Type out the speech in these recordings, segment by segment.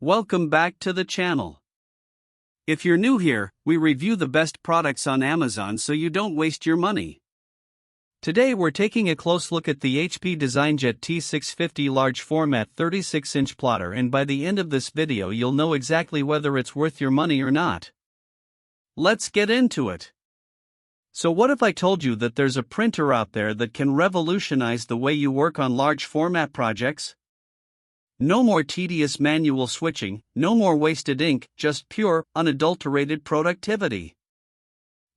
Welcome back to the channel. If you're new here, we review the best products on Amazon so you don't waste your money. Today we're taking a close look at the HP DesignJet T650 large format 36-inch plotter, and by the end of this video you'll know exactly whether it's worth your money or not. Let's get into it. So what if I told you that there's a printer out there that can revolutionize the way you work on large format projects? No more tedious manual switching, no more wasted ink, just pure, unadulterated productivity.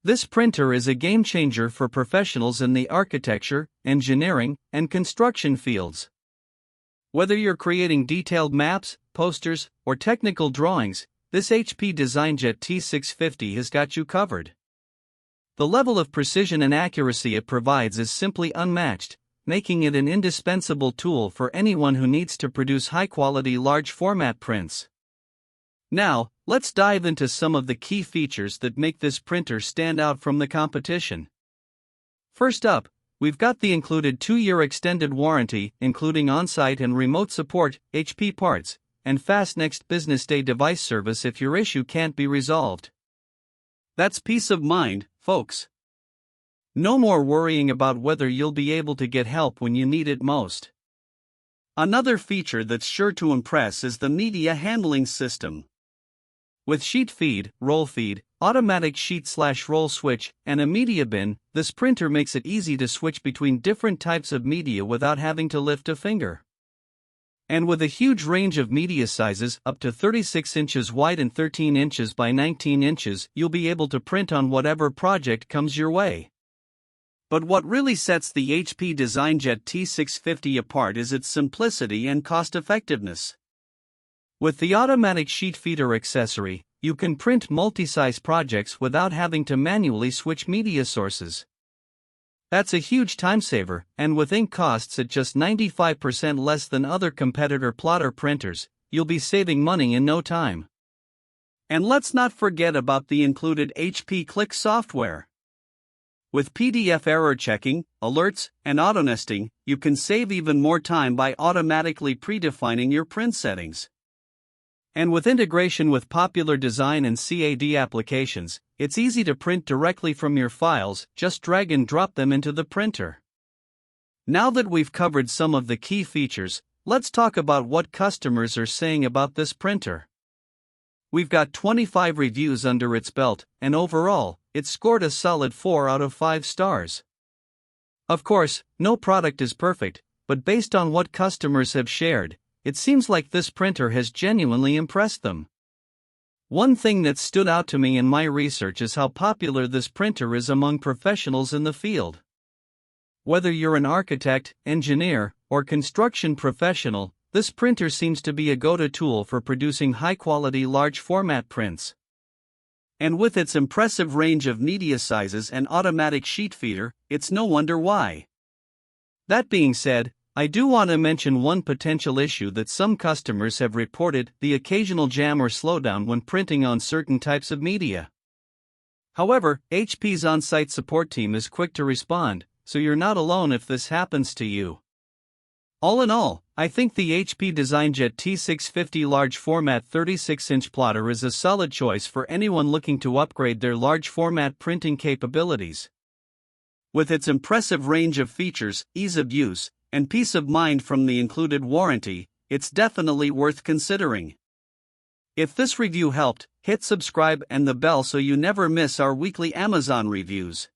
This printer is a game changer for professionals in the architecture, engineering, and construction fields. Whether you're creating detailed maps, posters, or technical drawings, this HP DesignJet T650 has got you covered. The level of precision and accuracy it provides is simply unmatched, making it an indispensable tool for anyone who needs to produce high-quality large-format prints. Now, let's dive into some of the key features that make this printer stand out from the competition. First up, we've got the included 2-year extended warranty, including on-site and remote support, HP parts, and fast next business day device service if your issue can't be resolved. That's peace of mind, folks. No more worrying about whether you'll be able to get help when you need it most. Another feature that's sure to impress is the media handling system. With sheet feed, roll feed, automatic sheet/roll switch, and a media bin, this printer makes it easy to switch between different types of media without having to lift a finger. And with a huge range of media sizes, up to 36 inches wide and 13 inches by 19 inches, you'll be able to print on whatever project comes your way. But what really sets the HP DesignJet T650 apart is its simplicity and cost-effectiveness. With the automatic sheet feeder accessory, you can print multi-size projects without having to manually switch media sources. That's a huge time saver, and with ink costs at just 95% less than other competitor plotter printers, you'll be saving money in no time. And let's not forget about the included HP Click software. With PDF error checking, alerts, and autonesting, you can save even more time by automatically predefining your print settings. And with integration with popular design and CAD applications, it's easy to print directly from your files, just drag and drop them into the printer. Now that we've covered some of the key features, let's talk about what customers are saying about this printer. We've got 25 reviews under its belt, and overall, it scored a solid 4 out of 5 stars. Of course, no product is perfect, but based on what customers have shared, it seems like this printer has genuinely impressed them. One thing that stood out to me in my research is how popular this printer is among professionals in the field. Whether you're an architect, engineer, or construction professional, this printer seems to be a go-to tool for producing high-quality large-format prints. And with its impressive range of media sizes and automatic sheet feeder, it's no wonder why. That being said, I do want to mention one potential issue that some customers have reported: the occasional jam or slowdown when printing on certain types of media. However, HP's on-site support team is quick to respond, so you're not alone if this happens to you. All in all, I think the HP DesignJet T650 large format 36-inch plotter is a solid choice for anyone looking to upgrade their large format printing capabilities. With its impressive range of features, ease of use, and peace of mind from the included warranty, it's definitely worth considering. If this review helped, hit subscribe and the bell so you never miss our weekly Amazon reviews.